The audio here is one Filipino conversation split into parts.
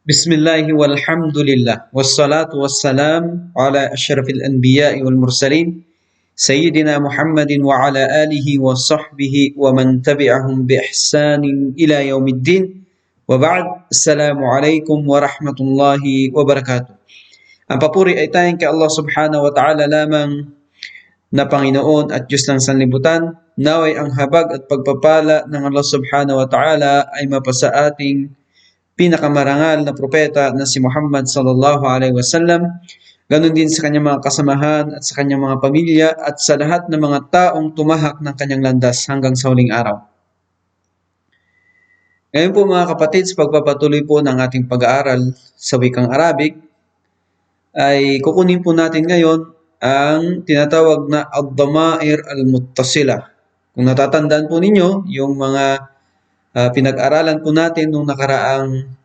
Bismillah walhamdulillah wassalatu wassalam ala asyrafil anbiya'i wal mursalin Sayyidina Muhammadin wa ala alihi wa sahbihi wa man tabi'ahum bi ihsanin ila yaumiddin wa ba'd. Assalamualaikum warahmatullahi wabarakatuh. Ang papuri ay tayong kay Allah subhanahu wa ta'ala lamang na Panginoon at Diyos ng sanlibutan. Naway ang habag at pagpapala ng Allah subhanahu wa ta'ala ay mapasa ating pinakamarangal na propeta na si Muhammad sallallahu alaihi wasallam, ganun din sa kanyang mga kasamahan at sa kanyang mga pamilya at sa lahat ng mga taong tumahak ng kanyang landas hanggang sa huling araw. Ngayon po mga kapatid, sa pagpapatuloy po ng ating pag-aaral sa wikang Arabic, ay kukunin po natin ngayon ang tinatawag na ad-damair al-muttasila. Kung natatandaan po ninyo, yung mga pinag-aralan po natin nung nakaraang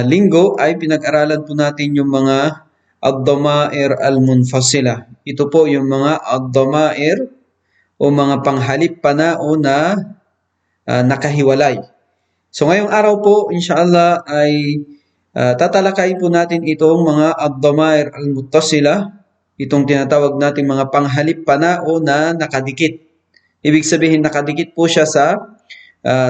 linggo ay pinag-aralan po natin yung mga ad-damair al-munfasila. Ito po yung mga ad-damair o mga panghalip panao na nakahiwalay. So ngayong araw po, inshallah, ay tatalakayin po natin itong mga ad-damair al-muttasila, itong tinatawag natin mga panghalip panao na nakadikit. Ibig sabihin nakadikit po siya sa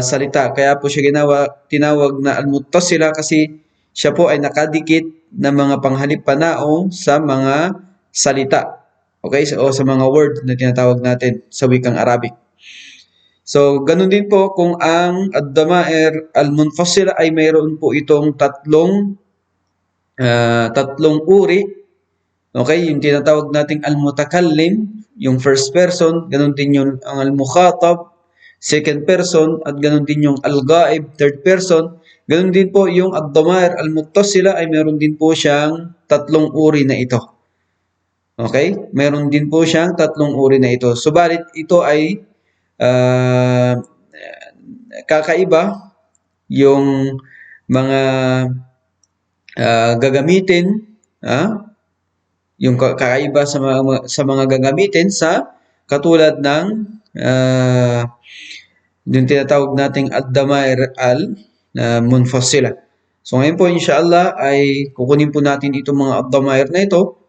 salita. Kaya po siya tinawag na al-muttasila kasi siya po ay nakadikit na mga panghalip panao sa mga salita. Okay? O sa mga word na tinatawag natin sa wikang Arabic. So, ganun din po kung ang ad-damair al-munfasila ay mayroon po itong tatlong uri. Okay? Yung tinatawag nating al-mutakallim, yung first person, ganun din yung ang al-mukhatab, second person, at ganun din yung al-ghaib, third person. Ganun din po yung ad-damair al-muttasila ay meron din po siyang tatlong uri na ito. Okay? Meron din po siyang tatlong uri na ito. Subalit ito ay kakaiba yung mga gagamitin, yung kakaiba sa mga gagamitin sa katulad ng yung tinatawag nating ad-damair al-munfasila. So ngayon po inshallah ay kukunin po natin itong mga ad-damair na ito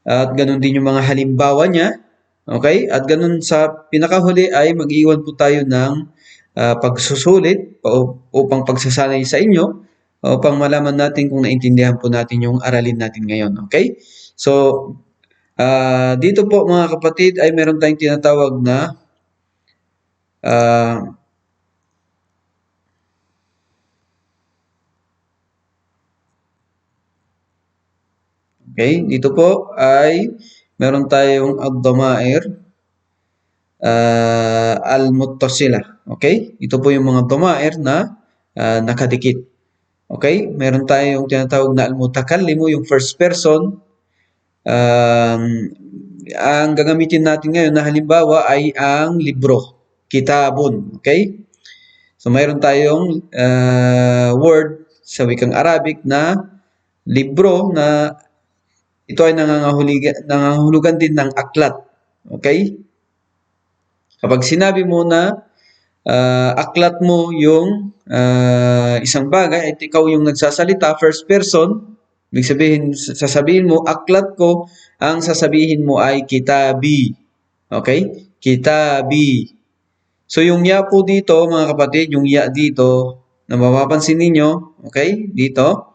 at ganun din yung mga halimbawa niya. Okay? At ganun sa pinakahuli ay mag-iwan po tayo ng pagsusulit upang pagsasanay sa inyo upang malaman natin kung naintindihan po natin yung aralin natin ngayon. Okay? So dito po mga kapatid ay meron tayong tinatawag na okay, dito po ay meron tayong ad-damair al-muttasila. Okay? Ito po yung mga damair na nakadikit. Okay? Meron tayong tinatawag na al-mutakallimu, yung first person. Ang gagamitin natin ngayon na halimbawa ay ang libro, kitabun. Okay? So mayroon tayong word sa wikang Arabic na libro na ito ay nangangahulugan din ng aklat. Okay? Kapag sinabi mo na aklat mo yung isang bagay at ikaw yung nagsasalita, first person, ibig sabihin, sasabihin mo, aklat ko, ang sasabihin mo ay kitabi. Okay? Kitabi. So yung ya po dito, mga kapatid, yung ya dito, na mapapansin ninyo, okay, dito,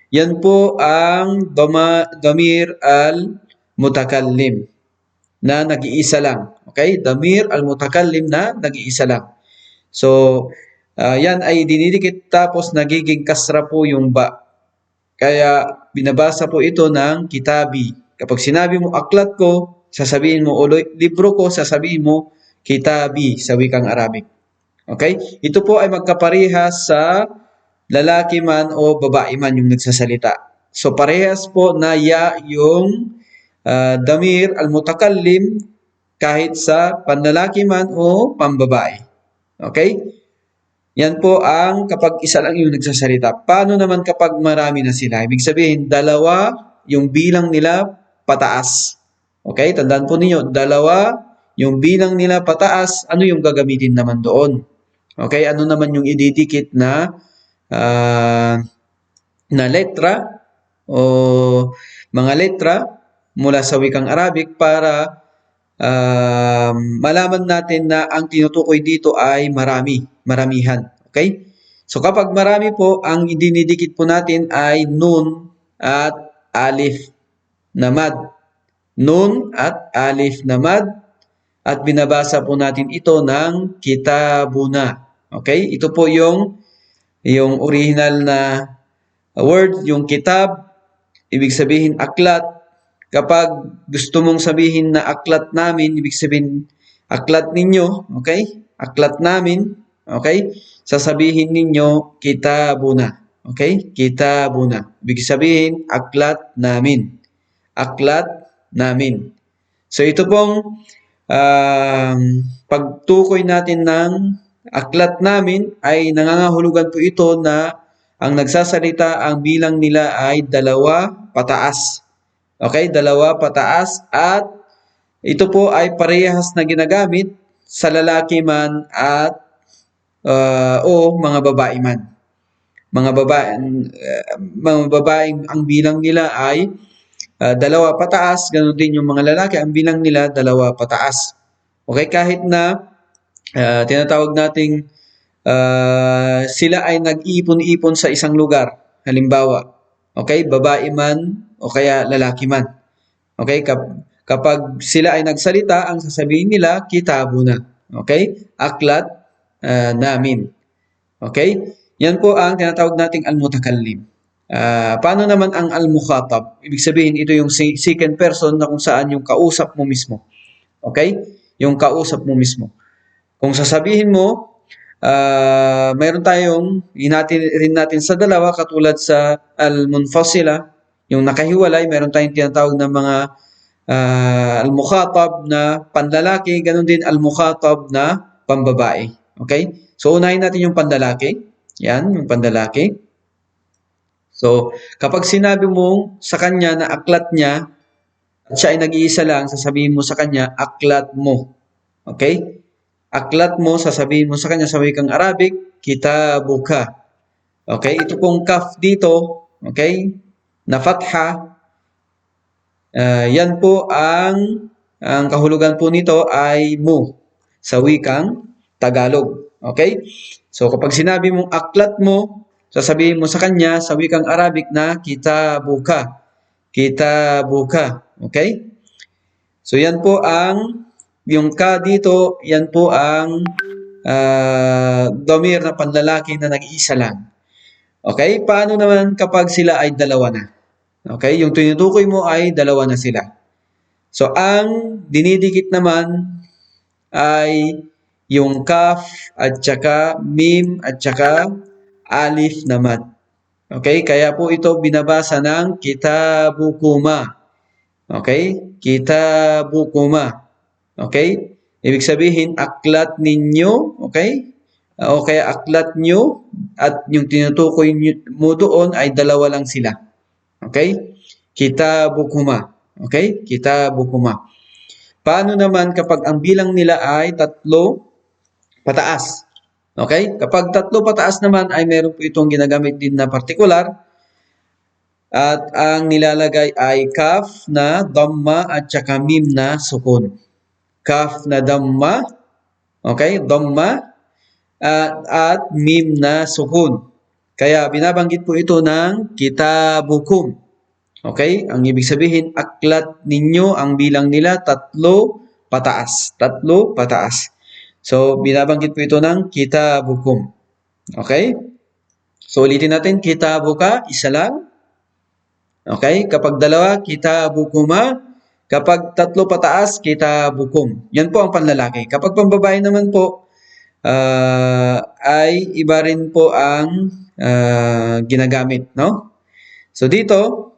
yan po ang damir al-mutakallim na nag-iisa lang. Okay? Damir al-mutakallim na nag-iisa lang. So, yan ay dinidikit tapos nagiging kasra po yung ba. Kaya binabasa po ito ng kitabi. Kapag sinabi mo aklat ko, sasabihin mo, o libro ko, sasabihin mo kitabi sa wikang Arabic. Okay? Ito po ay magkaparehas sa lalaki man o babae man yung nagsasalita. So parehas po na ya yung damir al-mutakallim kahit sa panlalaki man o pambabae. Okay? Yan po ang kapag isa lang yung nagsasalita. Paano naman kapag marami na sila? Ibig sabihin, dalawa yung bilang nila pataas. Okay? Tandaan po ninyo, dalawa yung bilang nila pataas, ano yung gagamitin naman doon? Okay? Ano naman yung ididikit na na letra o mga letra mula sa wikang Arabic para malaman natin na ang tinutukoy dito ay maramihan. Okay? So kapag marami po, ang dinidikit po natin ay nun at alif na mad. Nun at alif na mad at binabasa po natin ito ng kitabuna. Okay? Ito po yung original na word, yung kitab, ibig sabihin aklat. Kapag gusto mong sabihin na aklat namin, ibig sabihin aklat ninyo, okay? Aklat namin, okay? Sasabihin ninyo kitabuna, okay? Kitabuna. Ibig sabihin aklat namin. Aklat namin. So ito pong pagtukoy natin ng aklat namin ay nangangahulugan po ito na ang nagsasalita ang bilang nila ay 2 pataas. Okay, 2 pataas at ito po ay parehas na ginagamit sa lalaki man at o mga babae man. Mga babaeng ang bilang nila ay 2 pataas, ganoon din yung mga lalaki ang bilang nila 2 pataas. Okay, kahit na tinatawag nating sila ay nag-iipon-ipon sa isang lugar. Halimbawa, okay, babae man o kaya lalaki man. Okay, kapag sila ay nagsalita, ang sasabihin nila, kitabuna. Okay, aklat namin. Okay, yan po ang tinatawag nating al-mutakallim. Paano naman ang al-mukhatab? Ibig sabihin, ito yung second person na kung saan yung kausap mo mismo. Okay, yung kausap mo mismo. Kung sasabihin mo, mayroon tayong hinati rin natin sa dalawa katulad sa al-munfasila, yung nakahiwalay, mayroon tayong tinatawag na mga al-mukhatab na panlalaki, ganun din al-mukhatab na pambabae. Okay? So unahin natin yung panlalaki. Yan, yung panlalaki. So, kapag sinabi mo sa kanya na aklat niya at siya ay nag-iisa lang, sasabihin mo sa kanya, aklat mo. Okay? Aklat mo, sasabihin mo sa kanya sa wikang Arabic, kitabuka. Okay? Ito pong kaf dito, okay? Na fatha. Yan po ang kahulugan po nito ay mo sa wikang Tagalog. Okay? So kapag sinabi mong aklat mo, sasabihin mo sa kanya sa wikang Arabic na kitabuka. Kitabuka. Okay? So yan po yung ka dito, yan po ang domir na panlalaki na nag-iisa lang. Okay? Paano naman kapag sila ay 2 na? Okay? Yung tinutukoy mo ay 2 na sila. So, ang dinidikit naman ay yung kaf at saka mim at saka alif naman. Okay? Kaya po ito binabasa ng kitabukuma. Okay? Kitabukuma. Okay? Ibig sabihin, aklat ninyo. Okay? O kaya aklat nyo at yung tinutukoy mo doon ay 2 lang sila. Okay? Kitabukuma. Okay? Kitabukuma. Paano naman kapag ang bilang nila ay 3 pataas? Okay? Kapag 3 pataas naman ay meron po itong ginagamit din na particular at ang nilalagay ay kaf na dhamma at saka mim na sukun. Kaf na dhamma, okay? Dhamma at mim na sukun. Kaya binabanggit po ito ng kitabukum. Okay? Ang ibig sabihin, aklat ninyo, ang bilang nila, 3 pataas. 3 pataas. So, binabanggit po ito ng kitabukum. Okay? So, ulitin natin, kitabuka, isa lang. Okay? Kapag 2, kitabukuma. Kapag 3 pataas, kitabukum. Yan po ang panlalaki. Kapag pambabae naman po, ay iba rin po ang ginagamit, no? So dito,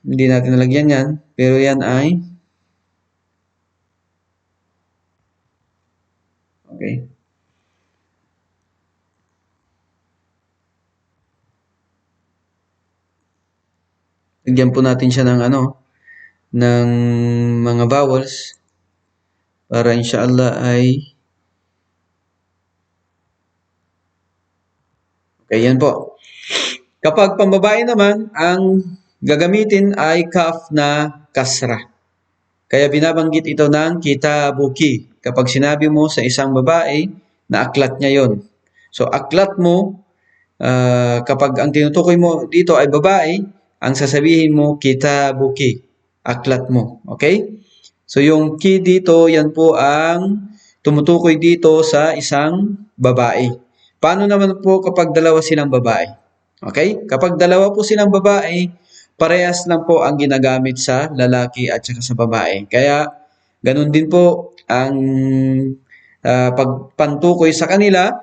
hindi natin nalagyan yan, pero yan ay okay. Lagyan po natin siya ng ng mga vowels para inshallah ay okay, yan po. Kapag pambabae naman, ang gagamitin ay kaf na kasra. Kaya binabanggit ito ng kitabuki. Kapag sinabi mo sa isang babae na aklat niya yon. So aklat mo, kapag ang tinutukoy mo dito ay babae, ang sasabihin mo kitabuki. Aklat mo. Okay? So yung ki dito, yan po ang tumutukoy dito sa isang babae. Paano naman po kapag dalawa silang babae? Okay? Kapag dalawa po silang babae, parehas lang po ang ginagamit sa lalaki at saka sa babae. Kaya, ganun din po ang pagpantukoy sa kanila,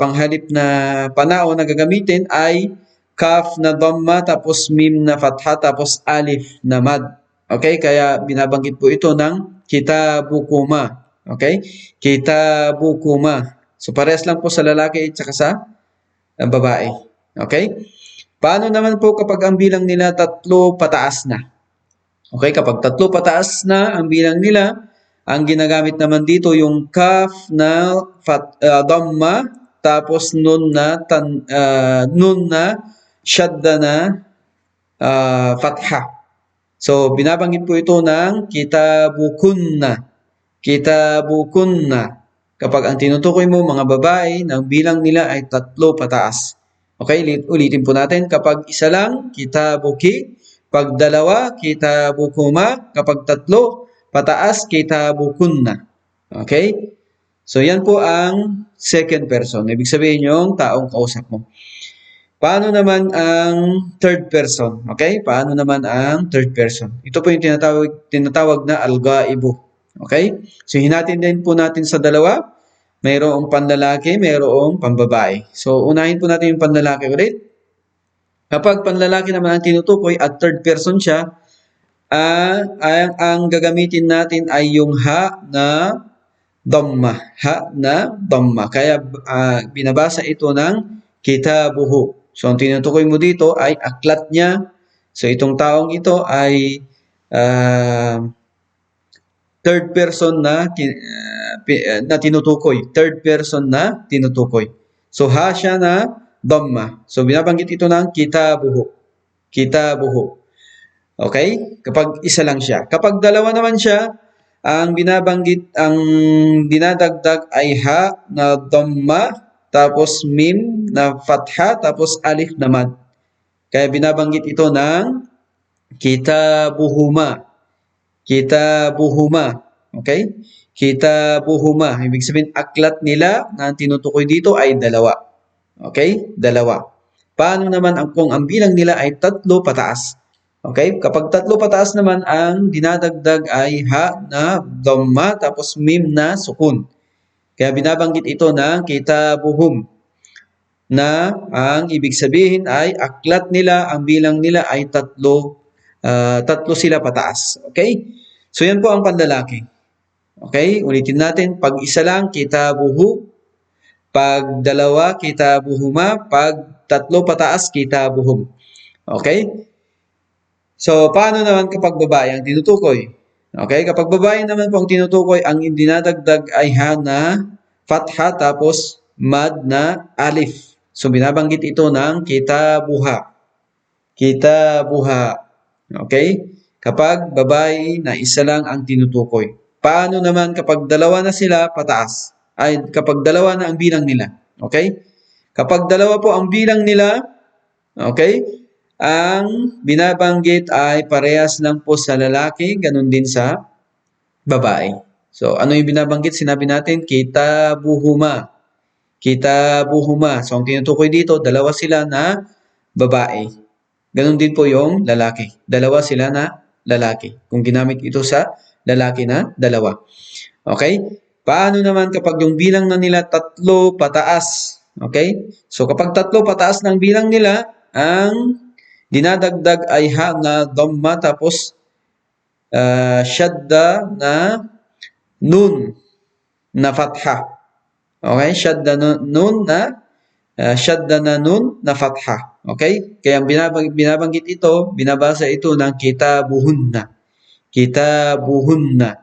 panghalip na panao na gagamitin ay kaf na dhamma, tapos mim na fatha, tapos alif na mad. Okay? Kaya binabanggit po ito ng kitabukuma. Okay? Kitabukuma. So, parehas lang po sa lalaki at saka sa babae. Okay? Paano naman po kapag ang bilang nila tatlo pataas na? Okay, kapag tatlo pataas na ang bilang nila, ang ginagamit naman dito yung kaf na dhamma, tapos nun na shadda na fatha. So, binabanggit po ito ng kitabukunna. Kitabukunna. Kapag ang tinutukoy mo mga babae, ng bilang nila ay tatlo pataas. Okay, ulitin po natin. Kapag isa lang, kitabuki. Pag dalawa, kitabukuma. Kapag tatlo, pataas, kitabukunna. Okay? So, yan po ang second person. Ibig sabihin yung taong kausap mo. Paano naman ang third person? Okay? Paano naman ang third person? Ito po yung tinatawag na al-ghaibu. Okay? So, hinatin din po natin sa dalawa. Mayroong panlalaki, mayroong pambabae. So, unahin po natin yung panlalaki ulit. Kapag panlalaki naman ang tinutukoy at third person siya, ang gagamitin natin ay yung ha na dhamma. Ha na dhamma. Kaya binabasa ito ng kitabuhu. So, ang tinutukoy mo dito ay aklat niya. So, itong taong ito ay third person na tinutukoy. Third person na tinutukoy. So, ha siya na dhamma. So, binabanggit ito ng kitabuhu. Kitabuhu. Okay? Kapag isa lang siya. Kapag dalawa naman siya, ang dinadagdag ay ha na dhamma, tapos mim na fatha, tapos alif na mad. Kaya binabanggit ito ng kitabuhuma. Kitabuhuma. Okay? Kitabuhuma. Ibig sabihin, aklat nila na tinutukoy dito ay dalawa. Okay? Dalawa. Paano naman kung ang bilang nila ay tatlo pataas? Okay? Kapag tatlo pataas naman, ang dinadagdag ay ha na dhamma, tapos mim na sukun. Kaya binabanggit ito ng kitabuhum, na ang ibig sabihin ay aklat nila, ang bilang nila ay tatlo sila pataas. Okay? So, yan po ang panlalaki. Okay? Ulitin natin. Pag isa lang, kitabuhu. Pag dalawa, kitabuhuma. Pag tatlo pataas, kitabuhum. Okay? So, paano naman kapag babae ang tinutukoy? Okay? Kapag babae naman po ang tinutukoy, ang dinadagdag ay ha na fatha, tapos mad na alif. So, binabanggit ito ng kitabuha. Kitabuha. Okay? Kapag babae na isa lang ang tinutukoy. Paano naman kapag dalawa na sila pataas? Ay, kapag dalawa na ang bilang nila. Okay? Kapag dalawa po ang bilang nila, okay, ang binabanggit ay parehas lang po sa lalaki, ganun din sa babae. So, ano yung binabanggit? Sinabi natin, kitabuhuma. Kitabuhuma. So, ang tinutukoy dito, dalawa sila na babae. Ganun din po yung lalaki. Dalawa sila na lalaki. Kung ginamit ito sa lalaki na dalawa. Okay? Paano naman kapag yung bilang na nila tatlo pataas? Okay? So, kapag tatlo pataas ng bilang nila, ang dinadagdag ay ha na dhamma, tapos shadda na nun na fatha. Okay? Shadda na nun na fatha. Okay? Kaya binabanggit ito, binabasa ito ng kitabuhunna. Kitabuhunna.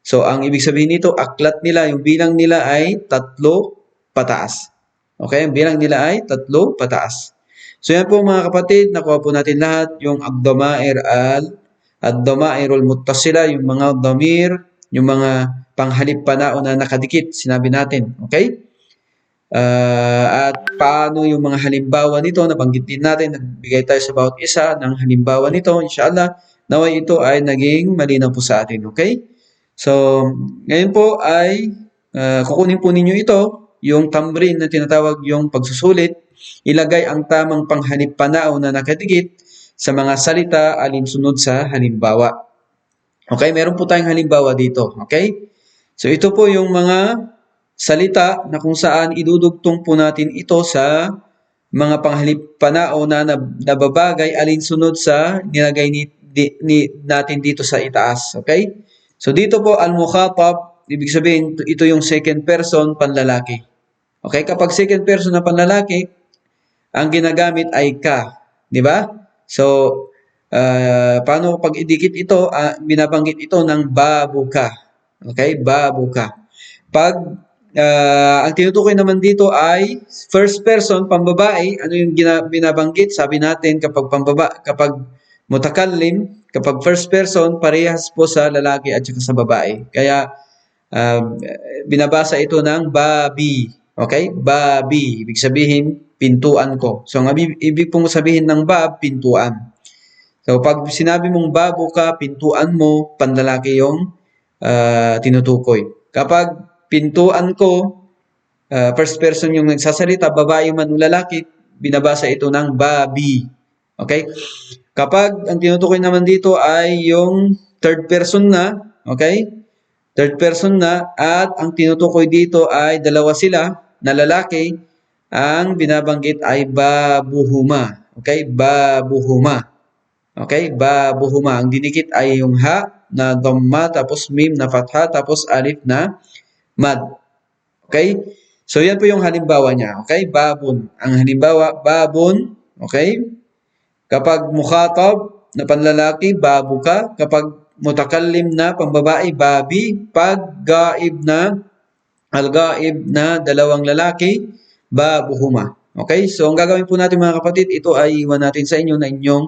So, ang ibig sabihin nito, aklat nila, yung bilang nila ay tatlo pataas. Okay? Ang bilang nila ay tatlo pataas. So yan po mga kapatid, nakuha po natin lahat yung ad-damairul muttasila, yung mga damir, yung mga panghalip panao na nakadikit, sinabi natin. Okay? At paano yung mga halimbawa nito, nabanggit din natin, nagbigay tayo sa bawat isa ng halimbawa nito. Inshallah, naway ito ay naging malinaw po sa atin. Okay? So, ngayon po ay kukunin po ninyo ito, yung tamrin na tinatawag yung pagsusulit, ilagay ang tamang panghalip panao na nakadikit sa mga salita alinsunod sa halimbawa. Okay, meron po tayong halimbawa dito. Okay? So, ito po yung mga salita na kung saan idudugtong po natin ito sa mga panghalip panao na nababagay alinsunod sa nilagay natin dito sa itaas. Okay? So, dito po, al-mukhatab, ibig sabihin, ito yung second person, panlalaki. Okay? Kapag second person na panlalaki, ang ginagamit ay ka. Di ba? So, paano pag idikit ito, binabanggit ito ng babuka. Okay? Babuka. Pag ang tinutukoy naman dito ay first person, pambabae, ano yung binabanggit? Sabi natin kapag mutakallim, kapag first person, parehas po sa lalaki at saka sa babae. Kaya binabasa ito ng babi. Okay? Babi. Ibig sabihin, pintuan ko. So, ang ibig pong sabihin ng bab, pintuan. So, pag sinabi mong babo ka, pintuan mo, panlalaki yung tinutukoy. Kapag pintuan ko, first person yung nagsasalita, babae man o lalaki, binabasa ito ng babi. Okay? Kapag ang tinutukoy naman dito ay yung third person na, okay? Third person na, at ang tinutukoy dito ay dalawa sila na lalaki, ang binabanggit ay babuhuma. Okay? Babuhuma. Okay? Babuhuma. Ang dinikit ay yung ha na dhamma, tapos mim na fatha, tapos alif na mad. Okay? So, yan po yung halimbawa niya. Okay? Babun. Ang halimbawa, babun. Okay? Kapag mukhatab na panlalaki, babu ka. Kapag mutakallim na pambabae, babi. Pag gaib na, al-gaib na dalawang lalaki, babuhuma. Okay? So, ang gagawin po natin mga kapatid, ito ay iwan natin sa inyo na inyong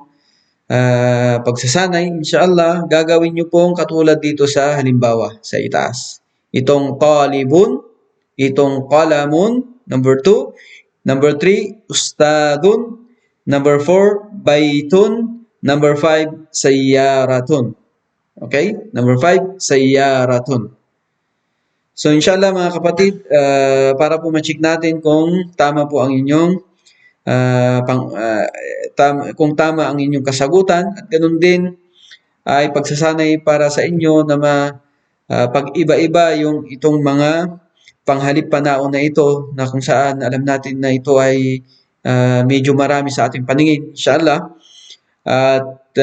pagsasanay. Inshallah, gagawin nyo pong katulad dito sa halimbawa, sa itaas. Itong talibun, itong qalamun, number 2. Number 3, ustadun. Number 4, baytun. Number 5, sayyaratun. Okay? Number 5, sayyaratun. So, inshallah mga kapatid, para po ma-check natin kung tama po ang inyong kung tama ang inyong kasagutan, at ganun din ay pagsasanay para sa inyo na pag-iba-iba yung itong mga panghalip panao na ito, na kung saan alam natin na ito ay medyo marami sa ating paningin, inshallah. At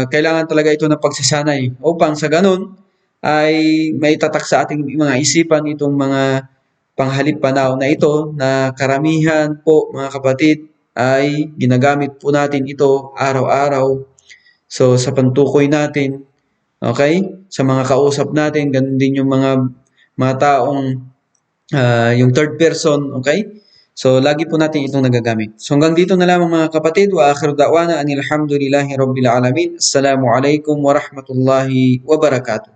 kailangan talaga ito ng pagsasanay upang sa ganun ay may tatak sa ating mga isipan itong mga panghalip panao na ito, na karamihan po mga kapatid ay ginagamit po natin ito araw-araw. So, sa pantukoy natin, okay? Sa mga kausap natin, ganun din yung mga taong yung third person, okay? So, lagi po natin itong nagagamit. So, hanggang dito na lamang mga kapatid. Wa akhiru da'wana anil hamdulillahi rabbil alamin. Assalamu alaikum warahmatullahi wabarakatuh.